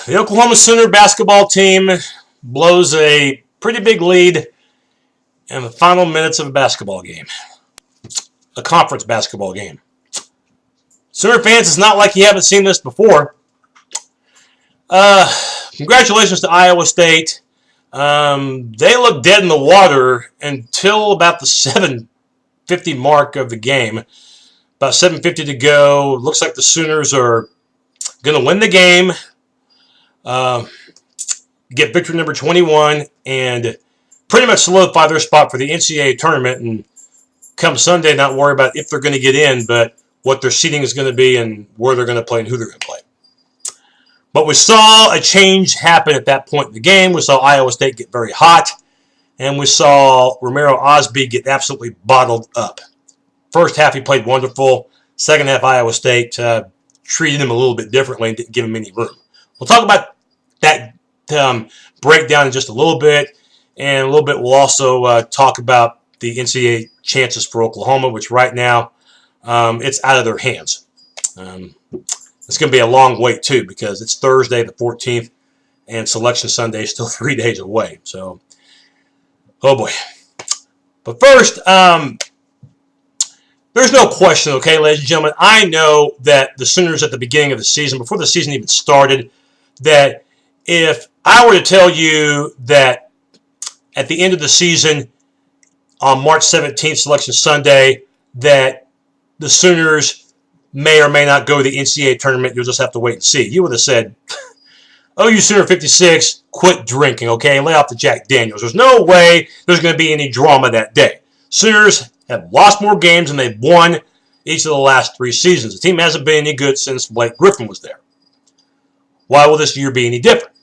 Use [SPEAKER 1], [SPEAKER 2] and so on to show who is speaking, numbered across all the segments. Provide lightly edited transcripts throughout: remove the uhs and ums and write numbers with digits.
[SPEAKER 1] The Oklahoma Sooner basketball team blows a pretty big lead in the final minutes of a basketball game, a conference basketball game. Sooner fans, it's not like you haven't seen this before. Congratulations to Iowa State. They looked dead in the water until about the 7:50 mark of the game. About 7:50 to go. Looks like the Sooners are going to win the game, get victory number 21, and pretty much solidify their spot for the NCAA Tournament. And come Sunday, not worry about if they're going to get in, but what their seating is going to be and where they're going to play and who they're going to play. But we saw a change happen at that point in the game. We saw Iowa State get very hot, and we saw Romero Osby get absolutely bottled up. First half, he played wonderful. Second half, Iowa State treated him a little bit differently and didn't give him any room. We'll talk about that breakdown in just a little bit, and a little bit we'll also talk about the NCAA chances for Oklahoma, which right now it's out of their hands. It's going to be a long wait, too, because it's Thursday the 14th, and Selection Sunday is still 3 days away. So, oh boy. But first, there's no question, okay, ladies and gentlemen, I know that the Sooners at the beginning of the season, before the season even started, that if I were to tell you that at the end of the season, on March 17th, Selection Sunday, that the Sooners may or may not go to the NCAA Tournament, you'll just have to wait and see. You would have said, oh, you Sooner 56, quit drinking, okay, and lay off the Jack Daniels. There's no way there's going to be any drama that day. Sooners have lost more games than they've won each of the last 3 seasons. The team hasn't been any good since Blake Griffin was there. Why will this year be any different?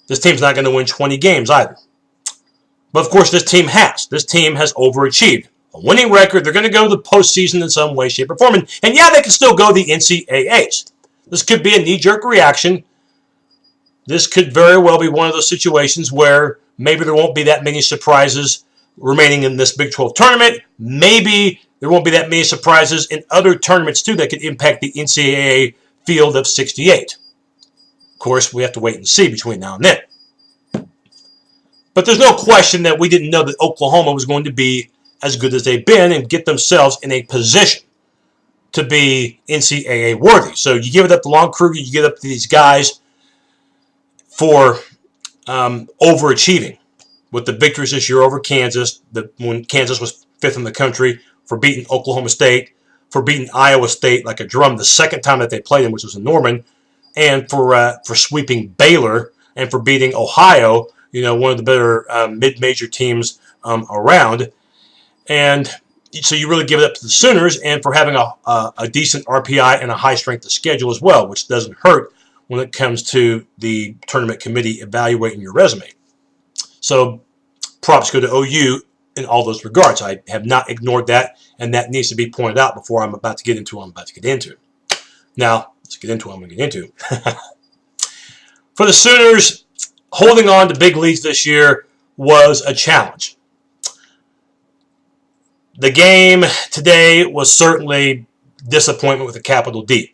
[SPEAKER 1] This team's not going to win 20 games either. But, of course, this team has. This team has overachieved. A winning record, they're going to go to the postseason in some way, shape, or form. And yeah, they can still go to the NCAAs. This could be a knee-jerk reaction. This could very well be one of those situations where maybe there won't be that many surprises remaining in this Big 12 tournament. Maybe there won't be that many surprises in other tournaments, too, that could impact the NCAA field of 68. Of course, we have to wait and see between now and then. But there's no question that we didn't know that Oklahoma was going to be as good as they've been and get themselves in a position to be NCAA worthy. So you give it up to Lon Kruger, you give it up to these guys for overachieving with the victories this year over Kansas, when Kansas was 5th in the country, for beating Oklahoma State, for beating Iowa State like a drum the second time that they played them, which was in Norman, and for sweeping Baylor, and for beating Ohio, one of the better mid-major teams around. And so you really give it up to the Sooners, and for having a decent RPI and a high strength of schedule as well, which doesn't hurt when it comes to the tournament committee evaluating your resume. So props go to OU in all those regards. I have not ignored that, and that needs to be pointed out before I'm about to get into what I'm about to get into. Now, let's get into what I'm going to get into. For the Sooners, holding on to big leads this year was a challenge. The game today was certainly disappointment with a capital D.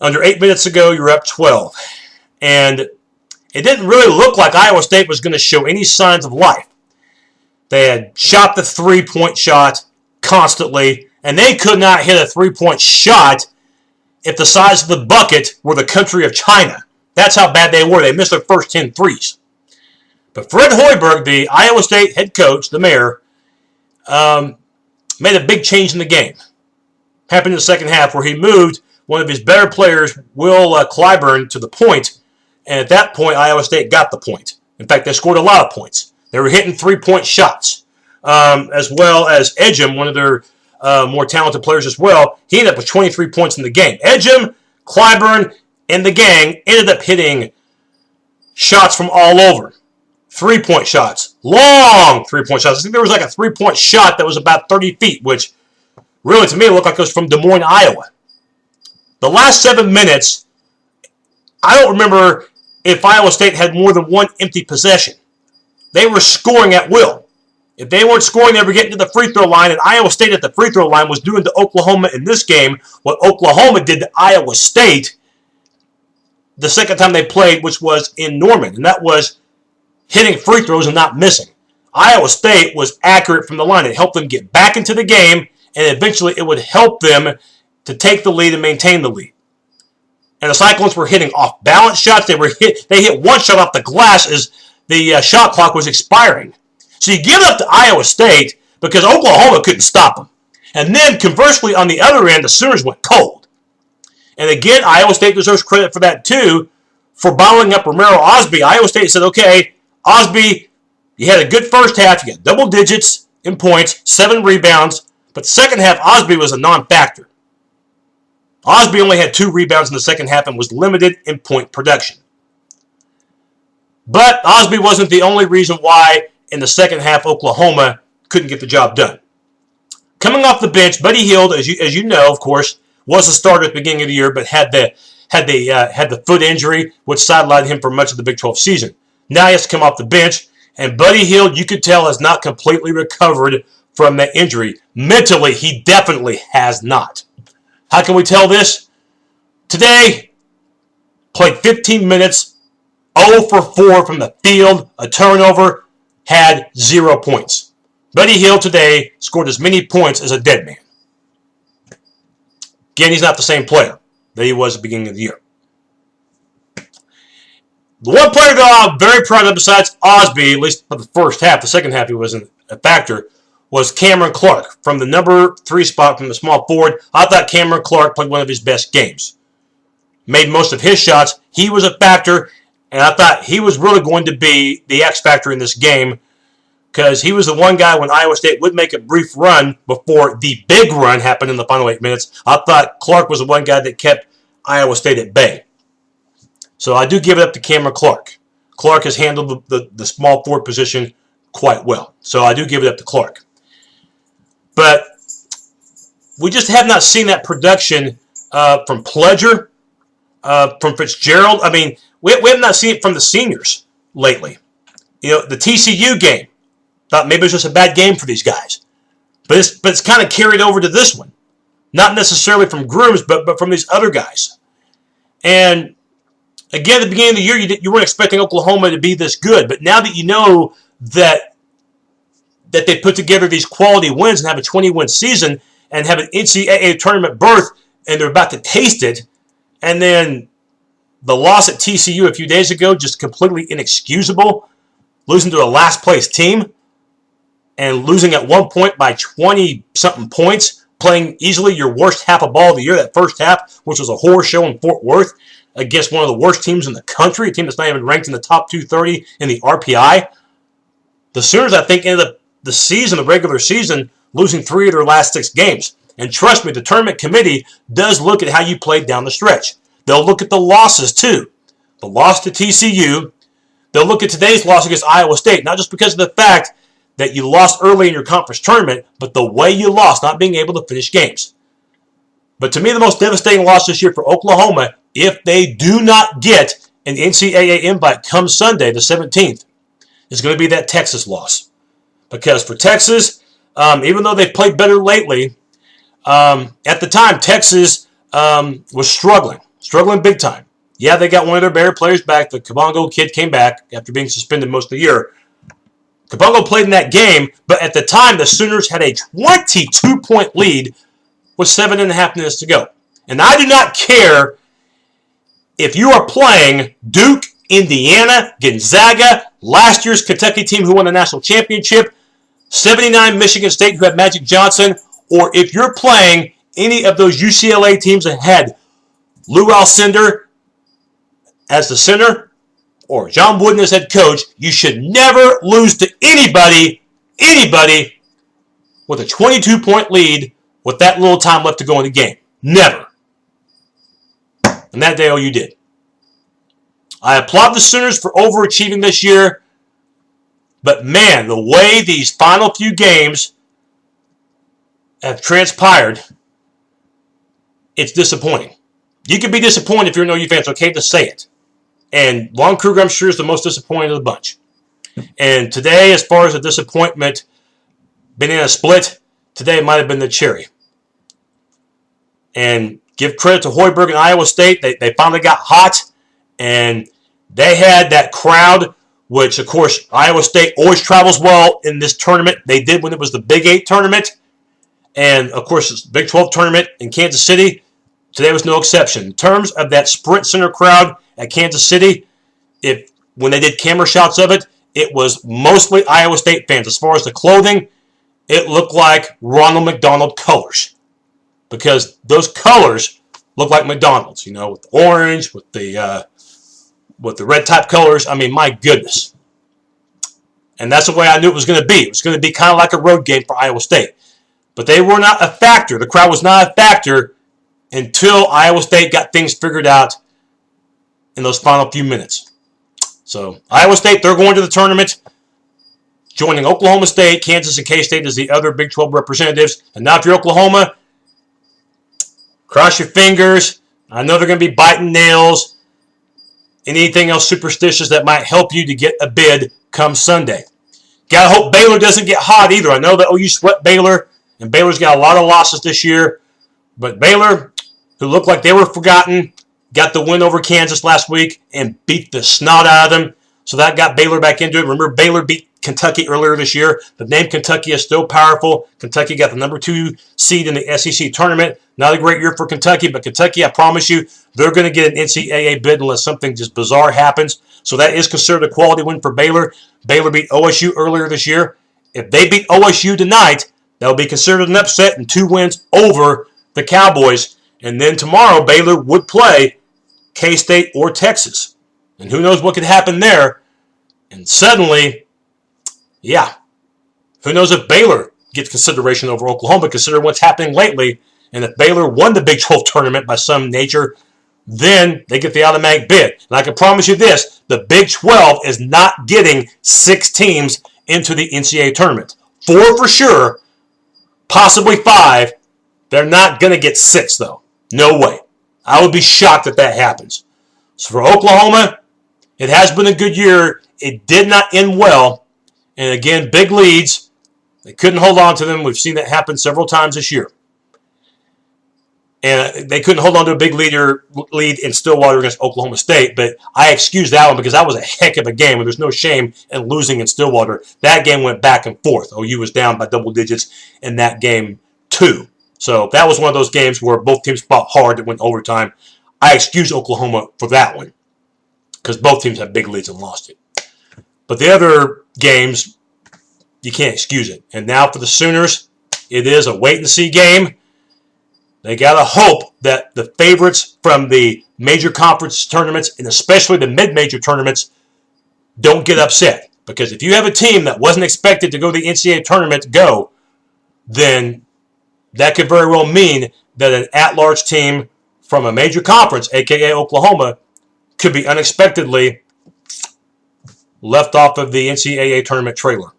[SPEAKER 1] Under 8 minutes ago, you were up 12. And it didn't really look like Iowa State was going to show any signs of life. They had shot the three-point shot constantly, and they could not hit a three-point shot if the size of the bucket were the country of China. That's how bad they were. They missed their first 10 threes. But Fred Hoiberg, the Iowa State head coach, the mayor, made a big change in the game. Happened in the second half where he moved one of his better players, Will Clyburn, to the point. And at that point, Iowa State got the point. In fact, they scored a lot of points. They were hitting three-point shots, as well as Edgem, one of their more talented players as well. He ended up with 23 points in the game. Edgem, Clyburn, and the gang ended up hitting shots from all over. Three-point shots. Long three-point shots. I think there was like a three-point shot that was about 30 feet, which really, to me, looked like it was from Des Moines, Iowa. The last 7 minutes, I don't remember if Iowa State had more than one empty possession. They were scoring at will. If they weren't scoring, they were getting to the free throw line, and Iowa State at the free throw line was doing to Oklahoma in this game what Oklahoma did to Iowa State the second time they played, which was in Norman, and that was hitting free throws and not missing. Iowa State was accurate from the line. It helped them get back into the game, and eventually it would help them to take the lead and maintain the lead. And the Cyclones were hitting off-balance shots. They hit one shot off the glass as the shot clock was expiring. So you give it up to Iowa State because Oklahoma couldn't stop them. And then, conversely, on the other end, the Sooners went cold. And again, Iowa State deserves credit for that, too, for bottling up Romero Osby. Iowa State said, okay, Osby, you had a good first half. You got double digits in points, 7 rebounds. But the second half, Osby was a non-factor. Osby only had 2 rebounds in the second half and was limited in point production. But Osby wasn't the only reason why, in the second half, Oklahoma couldn't get the job done. Coming off the bench, Buddy Hield, as you know, of course, was a starter at the beginning of the year, but had the foot injury, which sidelined him for much of the Big 12 season. Now he has to come off the bench, and Buddy Hield, you could tell, has not completely recovered from that injury. Mentally, he definitely has not. How can we tell this? Today, played 15 minutes, 0 for 4 from the field, a turnover, had 0 points. Buddy Hield today scored as many points as a dead man. Again, he's not the same player that he was at the beginning of the year. The one player that I'm very proud of besides Osby, at least for the first half, the second half he wasn't a factor, was Cameron Clark from the number 3 spot from the small forward. I thought Cameron Clark played one of his best games. Made most of his shots. He was a factor, and I thought he was really going to be the X factor in this game because he was the one guy when Iowa State would make a brief run before the big run happened in the final 8 minutes. I thought Clark was the one guy that kept Iowa State at bay. So I do give it up to Cameron Clark. Clark has handled the small forward position quite well. So I do give it up to Clark. But we just have not seen that production from Pledger, from Fitzgerald. I mean, we have not seen it from the seniors lately. You know, the TCU game, thought maybe it was just a bad game for these guys. But it's kind of carried over to this one. Not necessarily from Grooms, but from these other guys. And again, at the beginning of the year, you weren't expecting Oklahoma to be this good. But now that you know that they put together these quality wins and have a 20-win season and have an NCAA tournament berth, and they're about to taste it, and then the loss at TCU a few days ago, just completely inexcusable, losing to a last-place team and losing at one point by 20-something points, playing easily your worst half of ball of the year, that first half, which was a horror show in Fort Worth against one of the worst teams in the country, a team that's not even ranked in the top 230 in the RPI. The Sooners, I think, ended up the season, the regular season, losing 3 of their last 6 games. And trust me, the tournament committee does look at how you played down the stretch. They'll look at the losses, too. The loss to TCU. They'll look at today's loss against Iowa State, not just because of the fact that you lost early in your conference tournament, but the way you lost, not being able to finish games. But to me, the most devastating loss this year for Oklahoma, if they do not get an NCAA invite come Sunday, the 17th, is going to be that Texas loss. Because for Texas, even though they've played better lately, at the time, Texas was struggling big time. Yeah, they got one of their better players back. The Kabongo kid came back after being suspended most of the year. Kabongo played in that game, but at the time, the Sooners had a 22-point lead with 7.5 minutes to go. And I do not care if you are playing Duke, Indiana, Gonzaga, last year's Kentucky team who won the national championship, 79 Michigan State who had Magic Johnson, or if you're playing any of those UCLA teams that had Lou Alcindor as the center or John Wooden as head coach, you should never lose to anybody with a 22-point lead with that little time left to go in the game. Never. And that day, you did. I applaud the Sooners for overachieving this year, but man, the way these final few games have transpired, it's disappointing. You can be disappointed if you're an OU fan. It's okay to say it. And Lon Kruger, I'm sure, is the most disappointed of the bunch. And today, as far as the disappointment, being in a split, today might have been the cherry. And give credit to Hoiberg and Iowa State. They finally got hot, And they had that crowd, which, of course, Iowa State always travels well in this tournament. They did when it was the Big 8 tournament. And, of course, it's the Big 12 tournament in Kansas City. Today was no exception. In terms of that Sprint Center crowd at Kansas City, when they did camera shots of it, it was mostly Iowa State fans. As far as the clothing, it looked like Ronald McDonald colors. Because those colors look like McDonald's, with the orange, with the red type colors. I mean, my goodness. And that's the way I knew it was going to be. It was going to be kind of like a road game for Iowa State. But they were not a factor. The crowd was not a factor until Iowa State got things figured out in those final few minutes. So, Iowa State, they're going to the tournament, joining Oklahoma State, Kansas, and K-State as the other Big 12 representatives. And now if you're Oklahoma, cross your fingers. I know they're going to be biting nails. Anything else superstitious that might help you to get a bid come Sunday. Got to hope Baylor doesn't get hot either. I know that OU swept Baylor, and Baylor's got a lot of losses this year. But Baylor, who looked like they were forgotten, got the win over Kansas last week and beat the snot out of them. So that got Baylor back into it. Remember, Baylor beat Kentucky earlier this year. The name Kentucky is still powerful. Kentucky got the number 2 seed in the SEC tournament. Not a great year for Kentucky, but Kentucky, I promise you, they're going to get an NCAA bid unless something just bizarre happens. So that is considered a quality win for Baylor. Baylor beat OSU earlier this year. If they beat OSU tonight, that will be considered an upset and 2 wins over the Cowboys. And then tomorrow, Baylor would play K-State or Texas. And who knows what could happen there. And suddenly, who knows if Baylor gets consideration over Oklahoma, considering what's happening lately. And if Baylor won the Big 12 tournament by some nature, then they get the automatic bid. And I can promise you this, the Big 12 is not getting 6 teams into the NCAA tournament. 4 for sure, possibly 5. They're not going to get 6, though. No way. I would be shocked if that happens. So for Oklahoma, it has been a good year. It did not end well. And again, big leads. They couldn't hold on to them. We've seen that happen several times this year. And they couldn't hold on to a big lead in Stillwater against Oklahoma State. But I excuse that one because that was a heck of a game. And there's no shame in losing in Stillwater. That game went back and forth. OU was down by double digits in that game too. So that was one of those games where both teams fought hard that went overtime. I excuse Oklahoma for that one because both teams had big leads and lost it. But the other games, you can't excuse it. And now for the Sooners, it is a wait-and-see game. They got to hope that the favorites from the major conference tournaments, and especially the mid-major tournaments, don't get upset. Because if you have a team that wasn't expected to go to the NCAA tournament then that could very well mean that an at-large team from a major conference, a.k.a. Oklahoma, could be unexpectedly left off of the NCAA tournament trailer.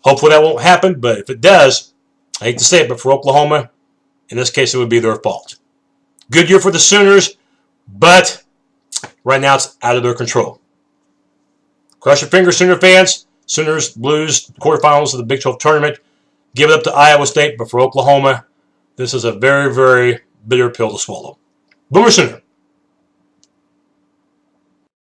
[SPEAKER 1] Hopefully that won't happen, but if it does, I hate to say it, but for Oklahoma, in this case, it would be their fault. Good year for the Sooners, but right now it's out of their control. Cross your fingers, Sooner fans. Sooners, Blues, quarterfinals of the Big 12 tournament. Give it up to Iowa State, but for Oklahoma, this is a very, very bitter pill to swallow. Boomer Sooner.